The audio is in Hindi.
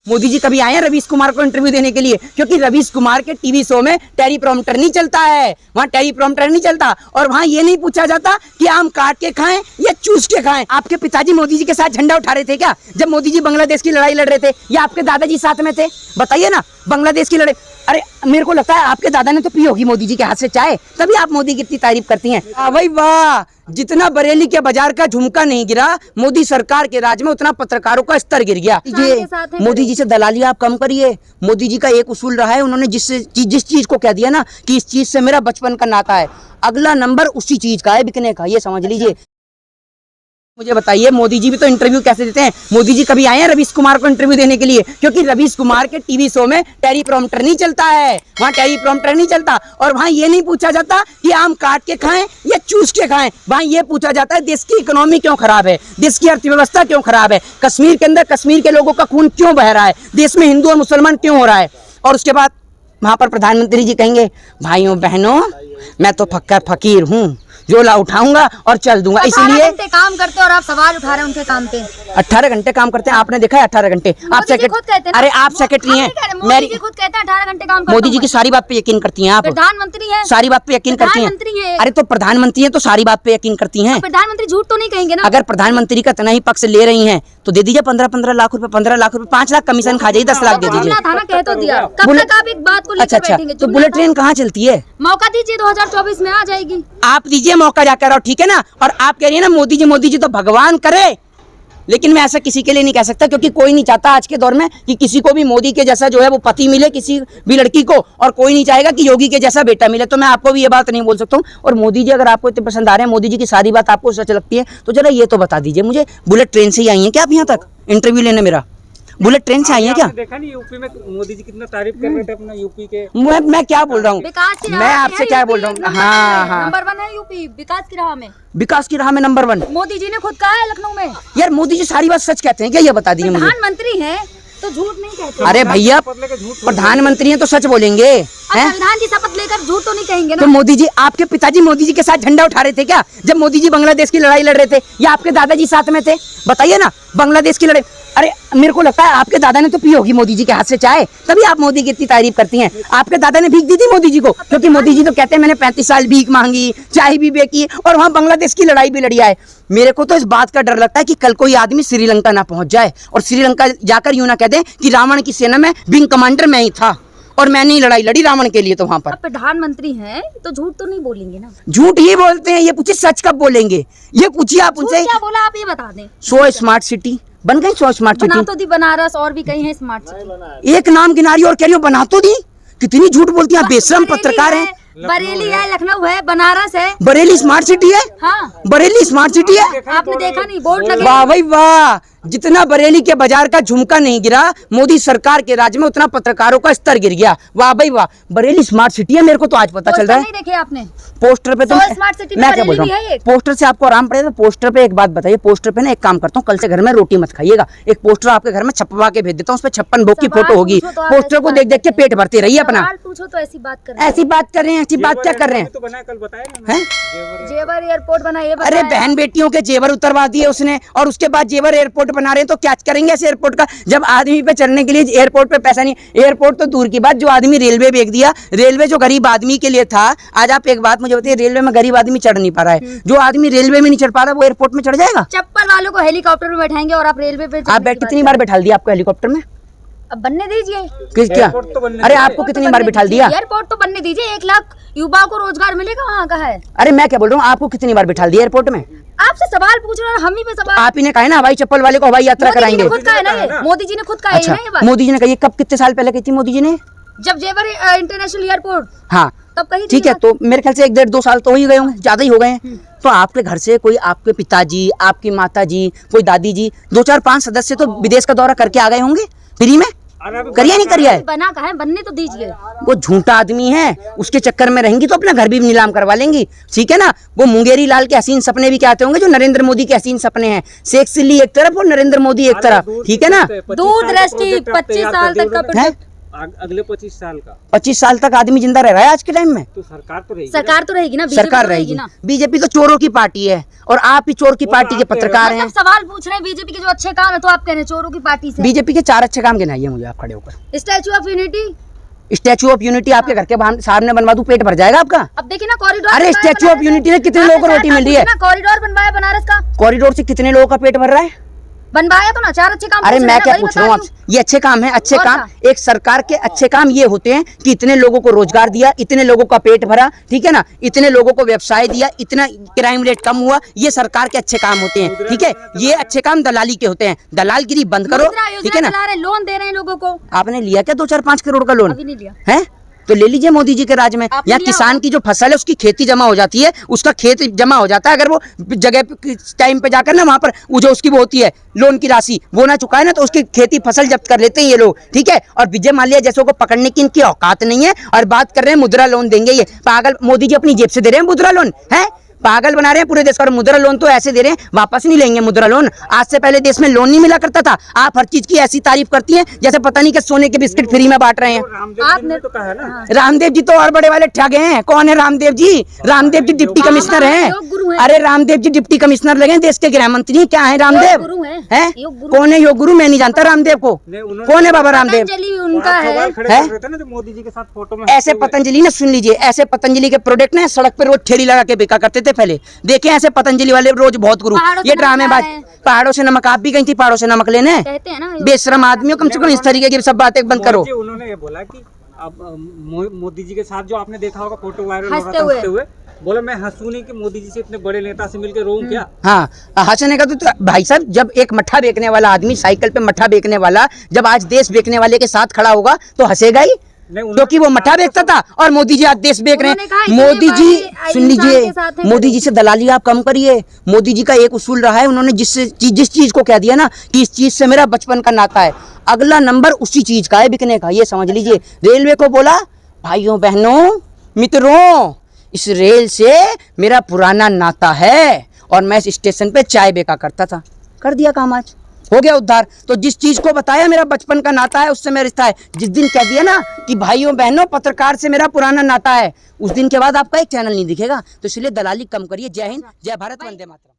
मोदी जी कभी आए हैं रवीश कुमार को इंटरव्यू देने के लिए? क्योंकि रवीश कुमार के टीवी शो में टेलीप्रॉम्प्टर नहीं चलता है, वहाँ टेलीप्रॉम्प्टर नहीं चलता और वहाँ ये नहीं पूछा जाता कि आम काट के खाएं या चूस के खाएं। आपके पिताजी मोदी जी के साथ झंडा उठा रहे थे क्या जब मोदी जी बांग्लादेश की लड़ाई लड़ रहे थे, या आपके दादाजी साथ में थे? बताइए ना, बांग्लादेश की लड़ाई। अरे मेरे को लगता है आपके दादा ने तो पी होगी मोदी जी के हाथ से चाय, तभी आप मोदी की इतनी तारीफ करती हैं। भाई वाह, जितना बरेली के बाजार का झुमका नहीं गिरा मोदी सरकार के राज में, उतना पत्रकारों का स्तर गिर गया। ये मोदी जी से दलाली आप कम करिए। मोदी जी का एक उसूल रहा है, उन्होंने जिस चीज को कह दिया ना कि इस चीज से मेरा बचपन का नाता है, अगला नंबर उसी चीज का है बिकने का, ये समझ लीजिए। मुझे बताइए मोदी जी भी तो इंटरव्यू कैसे देते हैं? मोदी जी कभी आए हैं रवीश कुमार को इंटरव्यू देने के लिए? क्योंकि रवीश कुमार के टीवी शो में टेलीप्रॉम्प्टर नहीं चलता है, वहाँ टेलीप्रॉम्प्टर नहीं चलता और वहाँ ये नहीं पूछा जाता कि आम काट के खाएं या चूस के खाएं, वहाँ ये पूछा जाता है देश की इकोनॉमी क्यों खराब है, देश की अर्थव्यवस्था क्यों खराब है, कश्मीर के अंदर कश्मीर के लोगों का खून क्यों बह रहा है, देश में हिंदू और मुसलमान क्यों हो रहा है। और उसके बाद वहाँ पर प्रधानमंत्री जी कहेंगे भाइयों बहनों मैं तो फकीर हूँ, झोला उठाऊंगा और चल दूंगा। इसलिए काम करते और आप सवाल उठा रहे हैं उनके काम पे। 18 घंटे काम करते हैं, आपने देखा है 18 घंटे? आप सेक्रेटरी, अरे आप सेक्रेटरी हैं, मोदी जी खुद कहते हैं 18 घंटे काम करते हैं। मोदी जी की सारी बात पे यकीन करती हैं आप? प्रधानमंत्री हैं, सारी बात पे यकीन करती हैं? अरे तो प्रधानमंत्री हैं तो सारी बात पे यकीन करती हैं। प्रधानमंत्री झूठ तो नहीं कहेंगे ना? अगर प्रधानमंत्री का इतना ही पक्ष ले रही हैं तो दे दीजिए 15-15 लाख रुपए, 15 लाख रुपए, 5 लाख कमीशन खा जाइए, 10 लाख दे दीजिए। कह तो दिया, कब तक आप एक बात को लेकर बैठेंगे? तो बुलेट ट्रेन कहाँ चलती है? मौका दीजिए, 2024 में आ जाएगी। आप दीजिए मौका जाकर, और ठीक है ना। और आप कह रही है ना मोदी जी तो भगवान करे, लेकिन मैं ऐसा किसी के लिए नहीं कह सकता, क्योंकि कोई नहीं चाहता आज के दौर में कि किसी को भी मोदी के जैसा जो है वो पति मिले किसी भी लड़की को, और कोई नहीं चाहेगा कि योगी के जैसा बेटा मिले। तो मैं आपको भी ये बात नहीं बोल सकता हूँ। और मोदी जी अगर आपको इतने पसंद आ रहे हैं, मोदी जी की सारी बात आपको सच लगती है, तो जरा ये तो बता दीजिए मुझे, बुलेट ट्रेन से ही आई हैं क्या आप यहाँ तक इंटरव्यू लेने? मेरा बुलेट ट्रेन से आई है क्या? देखा नहीं यूपी में मोदी जी कितना तारीफ कर रहे थे अपना यूपी के। मैं क्या बोल रहा हूँ, मैं आपसे क्या बोल रहा हूँ। हाँ, नंबर 1 है यूपी विकास की राह में। विकास की राह में नंबर 1 मोदी जी ने खुद कहा है लखनऊ में। यार मोदी जी सारी बात सच कहते हैं क्या, ये बता दीजिए मुझे। प्रधानमंत्री है तो झूठ नहीं कहते। अरे भैया प्रधानमंत्री हैं तो सच बोलेंगे, संविधान की शपथ लेकर झूठ तो नहीं कहेंगे ना? तो मोदी जी, आपके पिताजी मोदी जी के साथ झंडा उठा रहे थे क्या जब मोदी जी बांग्लादेश की लड़ाई लड़ रहे थे, या आपके दादाजी साथ में थे? बताइए ना, बांग्लादेश की लड़ाई। अरे मेरे को लगता है आपके दादा ने तो पी होगी मोदी जी के हाथ से चाय, तभी आप मोदी की इतनी तारीफ करती हैं। आपके दादा ने भीख दी थी मोदी जी को, क्योंकि मोदी जी तो कहते हैं मैंने 35 साल भीख मांगी, चाय भी बेची और वहाँ बांग्लादेश की लड़ाई भी लड़ी है। मेरे को तो इस बात का डर लगता है कि कल कोई आदमी श्रीलंका ना पहुंच जाए और श्रीलंका जाकर यूं ना कह दे कि रावण की सेना में विंग कमांडर मैं ही था और मैंने ही लड़ाई लड़ी रावण के लिए। तो वहाँ पर प्रधानमंत्री हैं तो झूठ तो नहीं बोलेंगे ना? झूठ ही बोलते हैं। ये पूछिए सच कब बोलेंगे, ये पूछिए आप उनसे। क्या बोला आप ये बता दें। 100 स्मार्ट सिटी बन गई, 100 स्मार्ट सिटी बना तो दी, बनारस और भी कई हैं स्मार्ट सिटी। एक नाम गिनारी और कह रही हो बना तो दी। कितनी झूठ बोलती हैं, बेशरम पत्रकार हैं। बरेली है, लखनऊ है, बनारस है। बरेली स्मार्ट सिटी है? हाँ, बरेली स्मार्ट सिटी है। आपने देखा नहीं बोर्ड लगे? वाह भाई वाह, जितना बरेली के बाजार का झुमका नहीं गिरा मोदी सरकार के राज में, उतना पत्रकारों का स्तर गिर गया। वाह भाई वाह, बरेली स्मार्ट सिटी है, मेरे को तो आज पता चल रहा है। नहीं देखे आपने पोस्टर पे? तो स्मार्ट सिटी मैं क्या बोल रहा हूँ, पोस्टर से आपको आराम पड़ेगा। पोस्टर पे एक बात बताइए, पोस्टर पे ना एक काम करता हूँ, कल से घर में रोटी मत खाइएगा, एक पोस्टर आपके घर में छपवा के भेज देता हूँ, उस पर 56 भोग की फोटो होगी। पोस्टर को देख देख के पेट भरते रहिए अपना। पूछो तो ऐसी बात कर रहे हैं, ऐसी बात कर रहे हैं, ऐसी बात क्या कर रहे हैं? कल बताया ना, जेवर एयरपोर्ट बना। अरे बहन बेटियों के जेवर उतरवा दिए उसने, और उसके बाद जेवर एयरपोर्ट बना रहे हैं। तो क्या करेंगे ऐसे एयरपोर्ट का, जब आदमी पे चढ़ने के लिए एयरपोर्ट पे पैसा नहीं। एयरपोर्ट तो दूर की बात, जो आदमी रेलवे बेच दिया, रेलवे जो गरीब आदमी के लिए था। आज आप एक बात मुझे बताइए, रेलवे में गरीब आदमी चढ़ नहीं पा रहा है, जो आदमी रेलवे में नहीं चढ़ पा रहा वो एयरपोर्ट में चढ़ जाएगा? चप्पल वालों को हेलीकॉप्टर में बैठाएंगे और आप रेलवे पे। आप कितनी बार बैठा दिया आपको हेलीकॉप्टर में? अब बनने दीजिए। क्या? अरे आपको कितनी बार बिठा दिया? एयरपोर्ट तो बनने दीजिए, 1 लाख युवाओं को रोजगार मिलेगा वहाँ का है। अरे मैं क्या बोल रहा हूँ, आपको कितनी बार बिठा दिया एयरपोर्ट में? आपसे सवाल पूछ रहे हैं, हम ही पे सवाल। आप ही ने कहा है ना हवाई चप्पल वाले को हवाई यात्रा कराएंगे। खुद कहा है ना ये, मोदी जी ने खुद कहा है ना। मोदी जी ने कही, कब कितने साल पहले कही थी मोदी जी ने? जब जेवर इंटरनेशनल एयरपोर्ट, हाँ तब कही। ठीक है, तो मेरे ख्याल से 1-1.5-2 साल तो हो ही गए होंगे, ज्यादा ही हो गए हैं। तो आपके घर से कोई, आपके पिताजी, आपकी माताजी, कोई दादी जी, 2-4-5 सदस्य तो विदेश का दौरा करके आ गए होंगे फ्री में। करिए नहीं करिए? बना कहा है, बनने तो दीजिए। वो झूठा आदमी है, उसके चक्कर में रहेंगी तो अपना घर भी नीलाम करवा लेंगी, ठीक है ना। वो मुंगेरी लाल के हसीन सपने भी क्या आते होंगे, जो नरेंद्र मोदी के हसीन सपने हैं। शेख सिल्ली एक तरफ और नरेंद्र मोदी एक तरफ, ठीक है ना। दूरदृष्टि 25 साल तक का अगले 25 साल का 25 साल तक आदमी जिंदा रह रहा है आज के टाइम में। तो सरकार तो रहेगी सरकार तो रहेगी ना, सरकार रहेगी। बीजेपी तो चोरों की पार्टी है और आप ही चोर की पार्टी के पत्रकार हैं। सवाल पूछ रहे हैं बीजेपी के जो अच्छे काम है तो आप कह रहे हैं चोरों की पार्टी से। बीजेपी के 4 अच्छे काम गिनाइए मुझे आप खड़े होकर। Statue of unity, statue of unity आपके घर के सामने बनवा दूं, पेट भर जाएगा आपका। अब देखिए ना कॉरिडोर। अरे स्टैचू ऑफ यूनिटी से कितने लोगों को रोटी मिल रही है? कॉरिडोर बनवाया बनारस का, कॉरिडोर से कितने लोगों का पेट भर रहा है? बनवाया तो ना 4 अच्छे काम। अरे मैं क्या पूछ रहा हूँ आपसे, ये अच्छे काम है? अच्छे काम एक सरकार के अच्छे काम ये होते हैं कि इतने लोगों को रोजगार दिया, इतने लोगों का पेट भरा, ठीक है ना, इतने लोगों को व्यवसाय दिया, इतना क्राइम रेट कम हुआ, ये सरकार के अच्छे काम होते हैं, ठीक है। ये अच्छे काम दलाली के होते हैं, दलालगिरी बंद करो, ठीक है ना। लोन दे रहे हैं लोगों को। आपने लिया क्या 2-4-5 करोड़ का लोन? अभी नहीं लिया है तो ले लीजिए मोदी जी के राज में। या किसान की जो फसल है उसकी खेती जमा हो जाती है, उसका खेत जमा हो जाता है, अगर वो जगह टाइम पे जाकर ना वहां पर वो जो उसकी वो होती है लोन की राशि वो ना चुकाए ना तो उसकी खेती फसल जब्त कर लेते हैं ये लोग, ठीक है। और विजय माल्या जैसों को पकड़ने की इनकी औकात नहीं है और बात कर रहे हैं मुद्रा लोन देंगे। ये पागल मोदी जी अपनी जेब से दे रहे हैं मुद्रा लोन, है पागल बना रहे हैं पूरे देश का। मुद्रा लोन तो ऐसे दे रहे हैं, वापस नहीं लेंगे मुद्रा लोन। आज से पहले देश में लोन नहीं मिला करता था, आप हर चीज की ऐसी तारीफ करती हैं जैसे पता नहीं कि सोने के बिस्किट फ्री में बांट रहे हैं। आपने तो कहा ना रामदेव जी तो और बड़े वाले ठग हैं। कौन है रामदेव जी? रामदेव जी डिप्टी कमिश्नर हैं। अरे रामदेव जी डिप्टी कमिश्नर लगे देश के गृह मंत्री, क्या है रामदेव? है कौन है योग गुरु? मैं नहीं जानता रामदेव को। कौन है बाबा रामदेव? उनका है मोदी जी के साथ फोटो में। ऐसे पतंजलि ना, सुन लीजिए, ऐसे पतंजलि के प्रोडक्ट ना सड़क पे रोज ठेली लगा के बिका करते थे पहले। देखे ऐसे पतंजलि वाले रोज बहुत गुरु, ये ड्रामेबाज। पहाड़ों से नमक, आप भी गई थी पहाड़ों से नमक लेने? कहते हैं ना बेशरम आदमियों, कम से कम इस तरीके की सब बातें बंद करो। उन्होंने ये बोला कि अब मोदी जी के साथ जो आपने देखा होगा फोटो वायरल हो रहा था हंसते हुए, बोला मैं हंसू नहीं कि मोदी जी से इतने बड़े नेता से मिलकर रोऊं क्या। हाँ हंसने का तो भाई साहब, जब एक मट्ठा बेचने वाला आदमी, साइकिल पे मट्ठा बेचने वाला जब आज देश बेचने वाले के साथ खड़ा होगा तो हंसेगा ही, क्योंकि वो मट्ठा बेचता था और मोदी जी आज देश बेच रहे हैं। मोदी जी सुन लीजिए, मोदी जी से दलाली आप कम करिए। मोदी जी का एक उसूल रहा है, उन्होंने जिस चीज को कह दिया ना कि इस चीज से मेरा बचपन का नाता है, अगला नंबर उसी चीज का है बिकने का, ये समझ लीजिए। रेलवे को बोला भाइयों बहनों मित्रों, इस रेल से मेरा पुराना नाता है और मैं इस स्टेशन पे चाय बेचा करता था। कर दिया काम, आज हो गया उद्धार। तो जिस चीज को बताया मेरा बचपन का नाता है उससे मेरा रिश्ता है, जिस दिन कह दिया ना कि भाइयों बहनों पत्रकार से मेरा पुराना नाता है, उस दिन के बाद आपका एक चैनल नहीं दिखेगा। तो इसलिए दलाली कम करिए। जय हिंद, जय भारत, वंदे मातरम।